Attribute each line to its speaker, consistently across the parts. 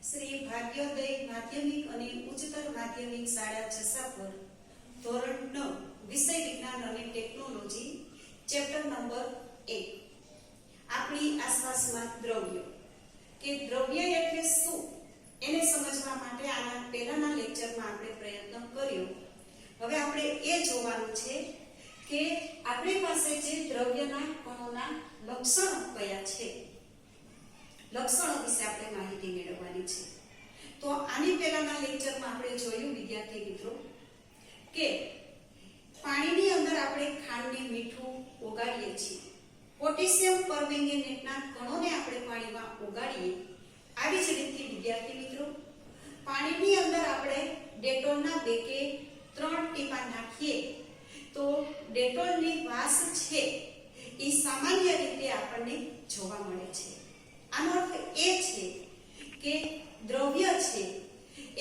Speaker 1: શ્રી ભાગ્યોદય માધ્યમિક અને ઉચ્ચતર માધ્યમિક શાળા જસાપુર ધોરણ 9 વિષય વિજ્ઞાન અને ટેકનોલોજી ચેપ્ટર નંબર 1 આપણી આસપાસમાં દ્રવ્યો કે દ્રવ્ય એટલે શું એને સમજવા માટે આના પહેલાના લેક્ચરમાં આપણે પ્રયત્ન કર્યો. હવે આપણે એ જોવાનું છે કે આપણી પાસે જે દ્રવ્યના કણોના લક્ષણો કયા છે, લક્ષણો વિશે આપણે માહિતી મેળવવાની છે. તો આની પહેલાના લેક્ચરમાં આપણે જોયું વિદ્યાર્થી મિત્રો કે પાણીની અંદર આપણે ખાંડને મીઠું ઓગાળીએ છીએ, પોટેશિયમ પરમેંગેનેટના કણોને આપણે પાણીમાં ઓગાળીએ. આવી જ રીતે વિદ્યાર્થી મિત્રો પાણીની અંદર આપણે ડેટોલના 2 કે 3 ટીપા નાખીએ તો ડેટોલની વાસ છે એ સામાન્ય રીતે આપણને જોવા મળે છે. આનો અર્થ એ છે કે દ્રવ્ય છે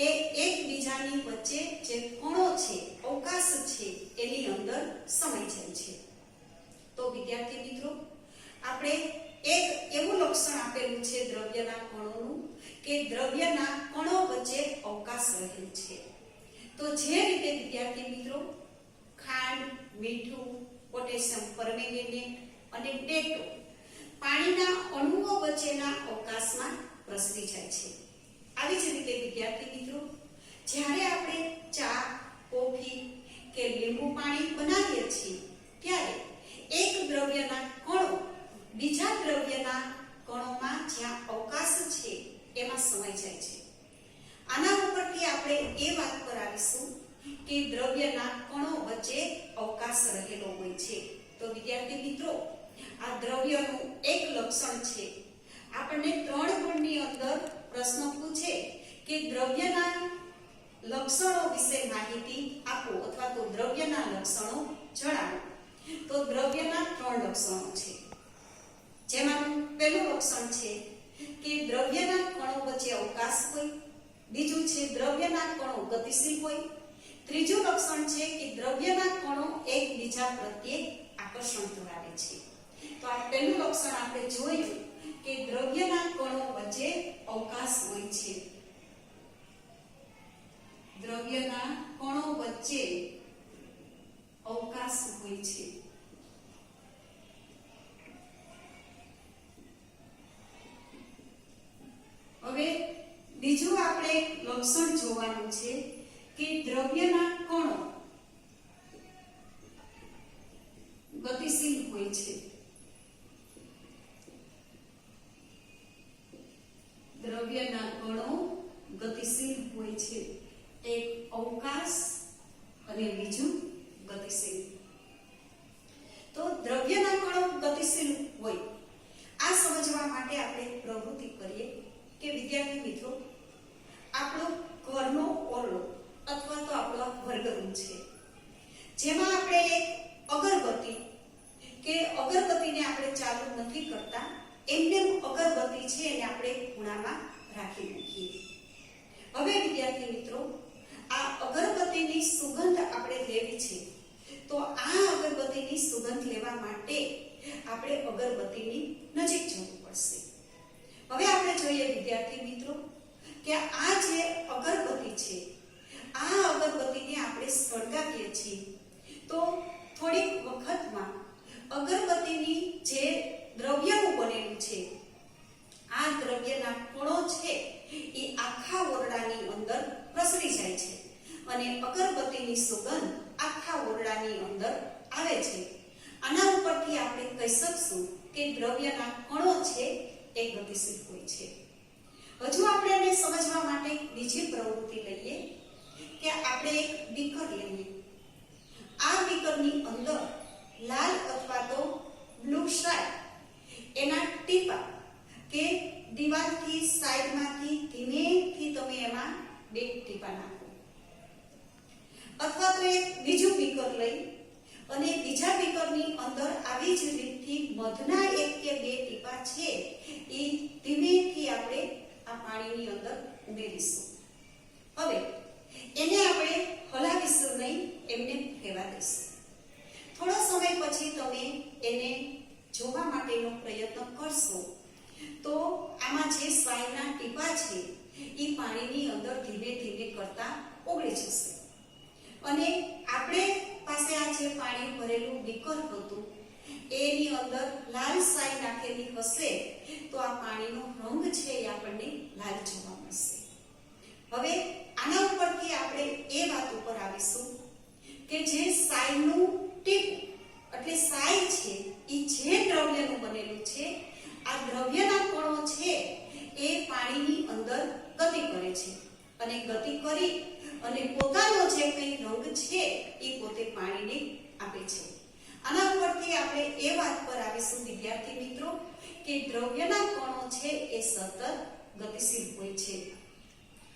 Speaker 1: એ એકબીજાની વચ્ચે જે કણો છે, અવકાશ છે એની અંદર સમાઈ જાય છે. તો વિદ્યાર્થી મિત્રો આપણે એક એવું લક્ષણ આપેલું છે દ્રવ્યના કણોનું કે દ્રવ્યના કણો વચ્ચે અવકાશ રહેલ છે. તો જે રીતે વિદ્યાર્થી મિત્રો ખાંડ, મીઠું, પોટેશિયમ પરમેંગેનેટ અને ડેટોલ પાણીના અણુઓ વચ્ચેના અવકાશમાં પ્રસરી જાય છે, આવી જ રીતે વિદ્યાર્થી મિત્રો જ્યારે આપણે ચા, કોફી કે લીંબુ પાણી બનાવીએ છીએ ત્યારે એક દ્રવ્યના કણો બીજા દ્રવ્યના કણોમાં જ્યાં અવકાશ છે એમાં સમાઈ જાય છે. આના ઉપરથી આપણે એ વાત પર આવીશું કે દ્રવ્યના કણો વચ્ચે અવકાશ રહેલો હોય છે. તો વિદ્યાર્થી મિત્રો આ દ્રવ્યનું એક લક્ષણ છે. આપણને 3 ગુણની અંદર પ્રશ્ન પૂછે કે દ્રવ્યના લક્ષણો વિશે માહિતી આપો અથવા તો દ્રવ્યના લક્ષણો જણાવો. તો દ્રવ્યના 3 લક્ષણો છે, જેમાંનું પહેલું લક્ષણ છે કે દ્રવ્યના કણો વચ્ચે અવકાશ હોય, બીજું છે દ્રવ્યના કણો ગતિશીલ હોય, ત્રીજું લક્ષણ છે કે દ્રવ્યના કણો એકબીજા પ્રત્યે આકર્ષણ ધરાવે છે. તો આ પહેલું લક્ષણ આપણે જોયું કે દ્રવ્યના કણો વચ્ચે અવકાશ હોય છે. દ્રવ્યના કણો વચ્ચે અવકાશ હોય છે. હવે બીજું આપણે લક્ષણ જોવાનું છે કે દ્રવ્યના કણો ગતિશીલ હોય છે. દ્રવ્યના કણો ગતિશીલ હોય છે. એક અવકાશ અને બીજું ગતિશીલ. તો દ્રવ્યના કણો ગતિશીલ હોય આ સમજવા માટે આપણે પ્રવૃત્તિ કરીએ કે વિદ્યાર્થી મિત્રો આપણો ઘરનો ઓરડો અથવા તો આપણો વર્ગરૂમ છે, જેમાં આપણે એક અગરબત્તી કે અગરબત્તીને આપણે ચાલુ નથી કરતા, એમને અગરબત્તી છે એને આપણે ખૂણામાં રાખી મૂકીએ. હવે વિદ્યાર્થી મિત્રો આ અગરબત્તીની સુગંધ આપણે લેવી છે, તો આ અગરબત્તીની સુગંધ લેવા માટે આપણે અગરબત્તીની નજીક જવું પડશે. હવે આપણે જોઈએ વિદ્યાર્થી મિત્રો કે આ જે અગરબત્તી છે આ અગરબત્તીને આપણે સળગાવીએ છીએ તો થોડીક વખતમાં અગરબત્તીની જે દ્રવ્યનું બનેલું છે આ દ્રવ્યના કણો છે એ આખા ઓરડાની અંદર પ્રસરી જાય છે અને અગરબત્તીની સુગંધ આખા ઓરડાની અંદર આવે છે. આના ઉપરથી આપણે કહી શકશું કે દ્રવ્યના કણો છે એ ગતિશીલ હોય છે. હજુ આપણે એને સમજવા માટે બીજી પ્રવૃત્તિ લઈએ કે આપણે એક બીકર લઈએ. આ બીકરની અંદર લાલ અથવા તો બ્લુ શાઇન એના ટીપા કે દીવાલથી સાઈડમાંથી ધીમેથી તમે એમાં 2 ટીપા નાખો, અથવા તો એક બીજું બીકર લઈ અને બીજા બીકરની અંદર આવી જ રીતથી મધના 1 કે 2 ટીપા છે એ ધીમેથી આપણે આ પાણીની અંદર ઉમેરીશું. હવે એને આપણે હલાવીશું નહીં, એમને રહેવા દઈશું. થોડો સમય પછી તમે એને જોવા માટેનો પ્રયત્ન કરશો તો આમાં જે સ્વાઈના ટીપા છે ઈ પાણીની અંદર ધીમે ધીમે કરતા ઓગળી જશે અને આપણે પાસે આ જે પાણી ભરેલું બીકર હતું એની અંદર લાલ સાઈ નાખેલી હશે તો આ પાણીનો રંગ છે એ આપણને લાલ જોવા મળશે. હવે આના ઉપરથી આપણે એ વાત ઉપર આવીશું કે જે સાઈનું ટીપું એટલે સાઈ છે એ જે દ્રવ્યનું બનેલું છે આ દ્રવ્યના કણો છે એ પાણીની અંદર ગતિ કરે છે અને ગતિ કરી અને પોતાનો જે કંઈ રંગ છે એ પોતે પાણીને આપે છે. આના પરથી આપણે એ વાત પર આવીશું વિદ્યાર્થી મિત્રો કે દ્રવ્યના કણો છે એ સતત ગતિશીલ હોય છે.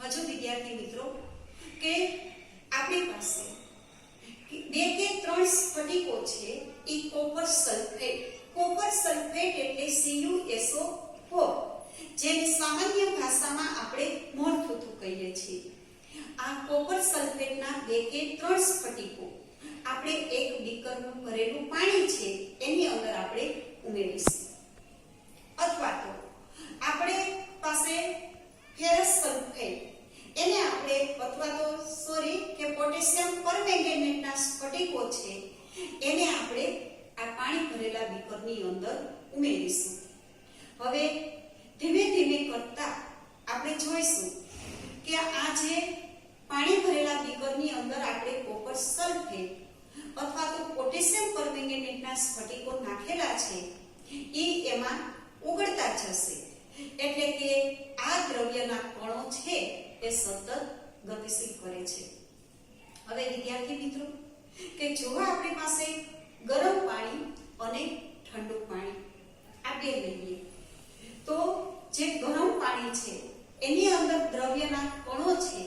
Speaker 1: હજુ વિદ્યાર્થી મિત્રો કે આપણી પાસે 2 કે 3 સ્ફટિકો છે એ કોપર સલ્ફેટ એટલે CuSO4 જેને સામાન્ય ભાષામાં આપણે મોરથુથુ કહીએ છીએ. આ કોપર સલ્ફેટના 2 કે 3 સ્ફટિકો આપણે એક બીકરનું ભરેલું પાણી છે એની અંદર આપણે ઉમેરીશું. અથવા તો આપણે પાસે ફેરસ સલ્ફેટ એને આપણે કે પોટેશિયમ પરમેંગેનેટના સ્ફટિકો છે એને આપણે આ પાણી ભરેલા બીકરની અંદર ઉમેરીશું. હવે ધીમે ધીમે કરતા આપણે જોઈશું કે આ જે પાણી ભરેલા બીકરની અંદર આપણે કોપર સલ્ફેટ અથવા તો પોટેશિયમ પરમેંગેનેટના સ્ફટિકો નાખેલા છે એ એમાં ઓગળતા જશે એટલે કે આ દ્રવ્યના કણો છે એ સતત ગતિશીલ કરે છે. હવે વિદ્યાર્થી મિત્રો કે જો આપણી પાસે ગરમ પાણી અને ઠંડુ પાણી આ બે લઈએ તો જે ગરમ પાણી છે એની અંદર દ્રવ્યના કણો છે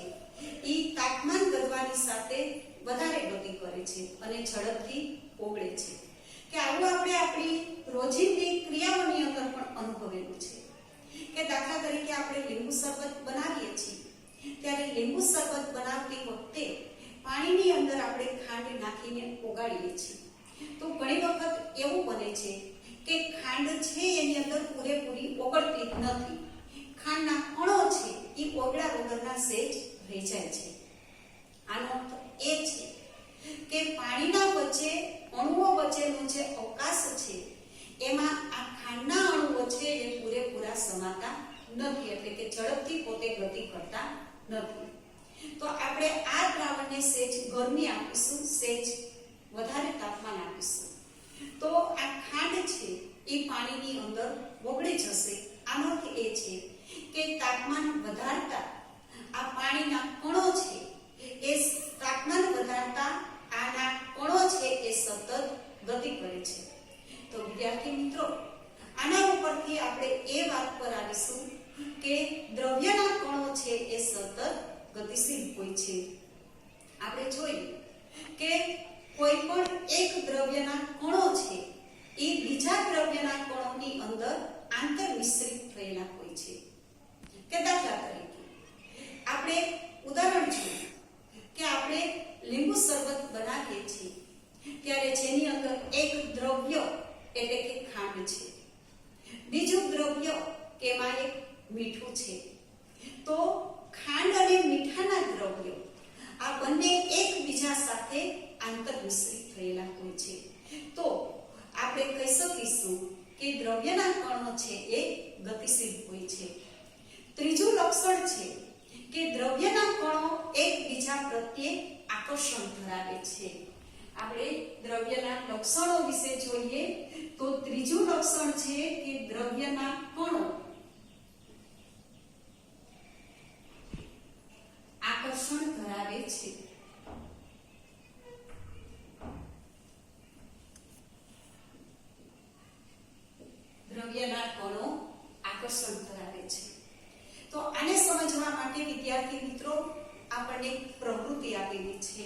Speaker 1: એ તાપમાન વધવાની સાથે વધારે ગતિ કરે છે અને ઝડપથી ઓગળે છે. કે આવું આપણે આપણી રોજિંદી ક્રિયાઓની અંદર પણ અનુભવેલું છે કે દાખલા તરીકે આપણે લીંબુ શરબત બનાવીએ છીએ ત્યારે લીંબુ શરબત બનાવતી વખતે પાણીની અંદર આપણે ખાંડ નાખીને ઓગાળીએ છીએ તો ઘણી વખત એવું બને છે કે ખાંડ છે એની અંદર પૂરેપૂરી ઓગળતી નથી. ખાંડના કણો છે એ ઓગળ્યા વગરના સેજ રહી જાય છે. આનો અર્થ એ છે કે પાણીના વચ્ચે અણુઓ વચ્ચેનો જે અવકાશ છે એમાં આ ખાંડના અણુઓ છે એ પૂરેપૂરા સમાતા નથી એટલે કે ઝડપથી પોતે ગતિ કરતા નથી. તો આપણે આ દ્રાવણને સેજ ગરમી આપીશું, સેજ વધારે તાપમાન આપીશું તો આ ખાંડ છે એ પાણીની અંદર ઓગળી જશે. આનો અર્થ એ છે કે તાપમાન વધારતા આ પાણીના કણો છે એ તાપમાન વધારતા આના કણો છે એ સતત ગતિ કરે છે. તો વિદ્યાર્થી મિત્રો આના ઉપરથી આપણે એ વાત પર આવીશું કે દ્રવ્યના કણો છે એ સતત ગતિશીલ હોય છે. આપણે જોઈએ કે કોઈ પણ એક દ્રવ્યના કણો છે એ બીજા દ્રવ્યના કણોની અંદર આંતર મિશ્રિત થયેલા હોય છે. કે દાખલા તરીકે આપણે ઉદાહરણ જોઈએ કે આપણે લીંબુ શરબત બનાવીએ છીએ ત્યારે જેની અંદર એક દ્રવ્ય એટલે કે ખાંડ છે, બીજું દ્રવ્ય કે એમાં એક મીઠું છે. તો ખાંડ અને મીઠાના દ્રવ્યો આ બંને એકબીજા સાથે આંતર મિશ્રિત થયેલા હોય છે. તો આપણે કહી શકીશું કે દ્રવ્યના કણો છે એ ગતિશીલ હોય છે. ત્રીજું લક્ષણ છે કે દ્રવ્યના કણો એકબીજા પ્રત્યે આકર્ષણ ધરાવે છે. આપણે દ્રવ્યના લક્ષણો વિશે જોઈએ તો ત્રીજું લક્ષણ છે કે દ્રવ્યના કણો આકર્ષણ ધરાવે છે. દ્રવ્યના કણો આકર્ષણ ધરાવે છે. તો આને સમજવા માટે વિદ્યાર્થી મિત્રો આપણને પ્રવૃત્તિ આપેલી છે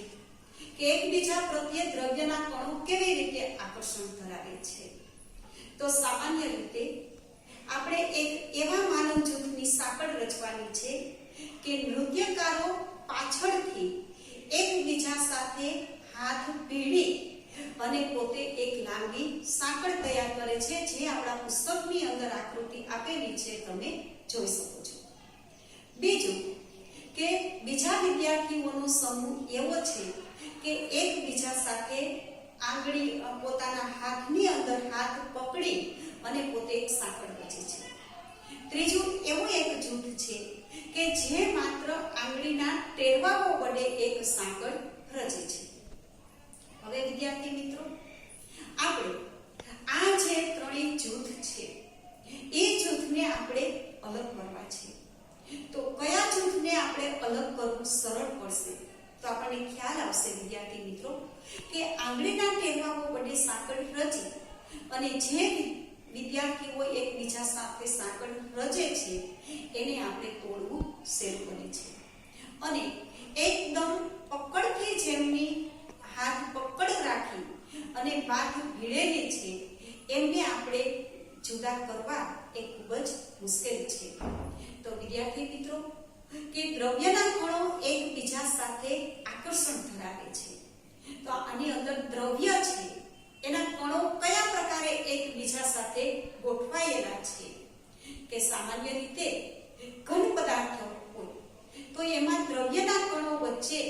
Speaker 1: કે એકબીજા પ્રત્યે દ્રવ્યના કણો કેવી રીતે આકર્ષણ ધરાવે છે. તો સામાન્ય રીતે આપણે એક એવા માનવ જૂથની સાંકળ રચવાની છે કે નૃત્યકારો પાછળથી એકબીજા સાથે હાથ ભીડી અને પોતે એક લાંબી સાંકળ તૈયાર કરે છે જે આપણા પુસ્તકની અંદર આકૃતિ આપેલી છે તમે જોઈ શકો છો. બીજું વિદ્યાર્થીઓનો સમૂહ એવો છે કે એકબીજા સાથે આંગળી પોતાના હાથની અંદર હાથ પકડી અને પોતે એક સાંકળ રચે છે. ત્રીજું એવું એક જૂથ છે કે જે માત્ર આંગળીના ટેરવાઓ વડે એક સાંકળ રચે છે. હવે વિદ્યાર્થી મિત્રો, આપણે આ જે ત્રણેય જૂથ છે એ જૂથને આપણે અલગ કરવા છે. તો કયા જૂથને આપણે અલગ કરવું સરળ પડશે? તો આપણને ખ્યાલ આવશે વિદ્યાર્થી મિત્રો કે આંગળીના ટેરવાઓ વડે સાંકળ રચી અને જે વિદ્યાર્થીઓ એકબીજા સાથે સાંકળ રચે છે એને આપણે તોડવું સહેલું બને છે. અને એકદમ પકડથી જેમની હાથ પકડ રાખી અને બાથ ભીડેલી છે એમને આપણે જુદા કરવા એ ખૂબ જ મુશ્કેલ છે. તો વિદ્યાર્થી મિત્રો, કે દ્રવ્યના કણો એકબીજા સાથે આકર્ષણ ધરાવે છે. તો આની અંદર દ્રવ્ય છે એના કણો કયા પ્રકારે એકબીજા સાથે ગોઠવાયેલા છે? કે સામાન્ય રીતે ઘન પદાર્થ હોય તો એમાં દ્રવ્યના કણો વચ્ચે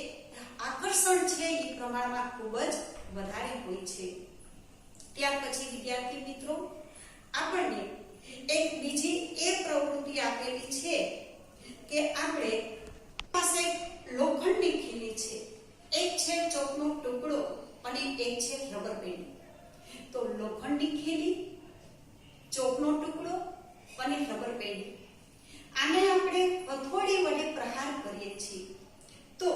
Speaker 1: આકર્ષણ છે એ પ્રમાણમાં ખૂબ જ વધારે હોય છે. ત્યાર પછી વિદ્યાર્થી મિત્રો, આપણને એક બીજી એ પ્રવૃત્તિ આપેલી છે કે આપણે પાસે લોખંડની ખીલી છે, એક છે ચોકનો ટુકડો અને એક છે રબર બેન્ડ. તો લોખંડની ખીલી, ચોકનો ટુકડો અને રબર બેન્ડ, આને આપણે હથોડી વડે પ્રહાર કરીએ છીએ તો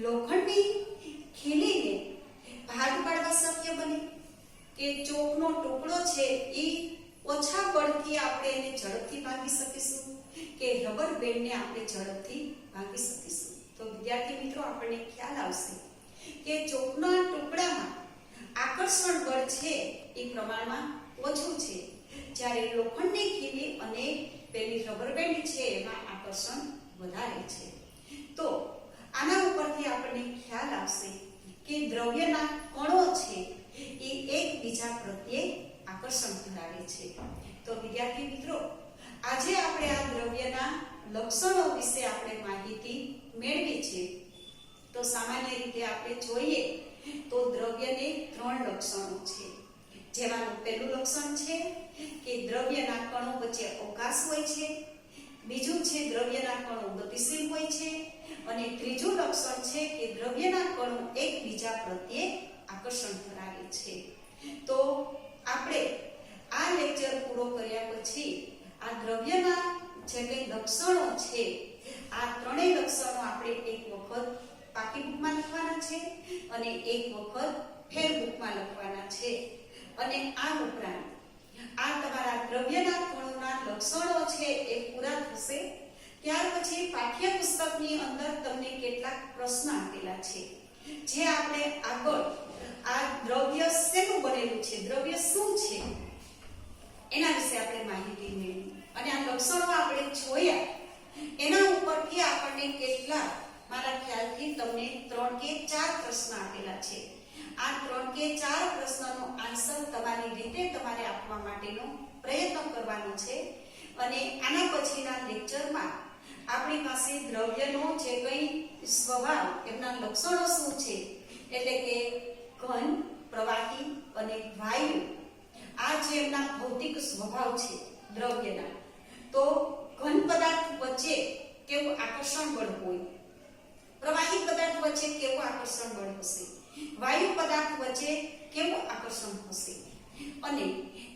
Speaker 1: લોખંડની ખીલીને ભાગ પાડવા શક્ય બને કે ચોકનો ટુકડો છે એ ઓછા બળથી આપણે એને ઝડપથી ભાંગી શકીશું કે રબર બેન્ડને આપણે ઝડપથી ભાંગી શકીશું? તો વિદ્યાર્થી મિત્રો, આપણને ખ્યાલ આવશે કે ચોકના ટુકડામાં આકર્ષણ બળ છે એ પ્રમાણમાં ઓછું છે, જ્યારે લોખંડની ખીલી અને પેલી રબર બેન્ડ છે એમાં આકર્ષણ વધારે છે. તો આના ઉપરથી આપણને ખ્યાલ આવશે કે દ્રવ્યના કણો છે એ એકબીજા પ્રત્યે આકર્ષણ ધરાવે છે. તો વિદ્યાર્થી મિત્રો, આજે આપણે આ દ્રવ્યના લક્ષણો વિશે આપણે માહિતી મેળવી છે. તો સામાન્ય રીતે આપણે જોઈએ તો દ્રવ્યને 3 લક્ષણો છે. જેમાંનું પહેલું લક્ષણ છે કે દ્રવ્યના કણો વચ્ચે અવકાશ હોય છે, બીજું છે દ્રવ્યના કણો ગતિશીલ હોય છે, અને ત્રીજું લક્ષણ છે કે દ્રવ્યના કણો એકબીજા પ્રત્યે આકર્ષણ ધરાવે છે. તો આપણે આ લેક્ચર પૂરો કર્યા પછી આ દ્રવ્યના જે કંઈ લક્ષણો છે આ ત્રણેય લક્ષણો આપણે એક વખત પાકી બુકમાં લખવાના છે અને એક વખત ફેર બુકમાં લખવાના છે. અને આ ઉપરાંત આ તમારા દ્રવ્યના કણોના લક્ષણો છે એ પૂરા થશે ત્યાર પછી પાઠ્યપુસ્તકની અંદર તમને કેટલાક પ્રશ્ન આપેલા છે જે આપણે આગળ આ દ્રવ્ય શેનું બનેલું છે, દ્રવ્ય શું છે એના વિશે આપણે માહિતી મેળવી અને આ લક્ષણો આપણે જોયા એના ઉપરથી આપણને કેટલાક, મારા ખ્યાલથી તમને 3 કે 4 પ્રશ્ન આપેલા છે. આ 3 કે 4 પ્રશ્નનો આન્સર તમારી રીતે તમારે આપવા માટેનો પ્રયત્ન કરવાનો છે. અને આના પછીના લેક્ચરમાં આપણી પાસે દ્રવ્યનો જે કંઈ સ્વભાવ, એમના લક્ષણો શું છે, એટલે કે ઘન, પ્રવાહી અને વાયુ, આ જે એમના ભૌતિક સ્વભાવ છે દ્રવ્યના, તો ઘન પદાર્થ વચ્ચે કેવું આકર્ષણ બળ હોય, પ્રવાહી પદાર્થ વચ્ચે કેવું આકર્ષણ બળ હશે, વાયુ પદાર્થ વચ્ચે કેવું આકર્ષણ હશે, અને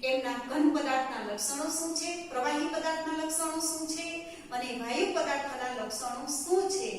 Speaker 1: એમના ઘન પદાર્થના લક્ષણો શું છે, પ્રવાહી પદાર્થના લક્ષણો શું છે અને વાયુ પદાર્થના લક્ષણો શું છે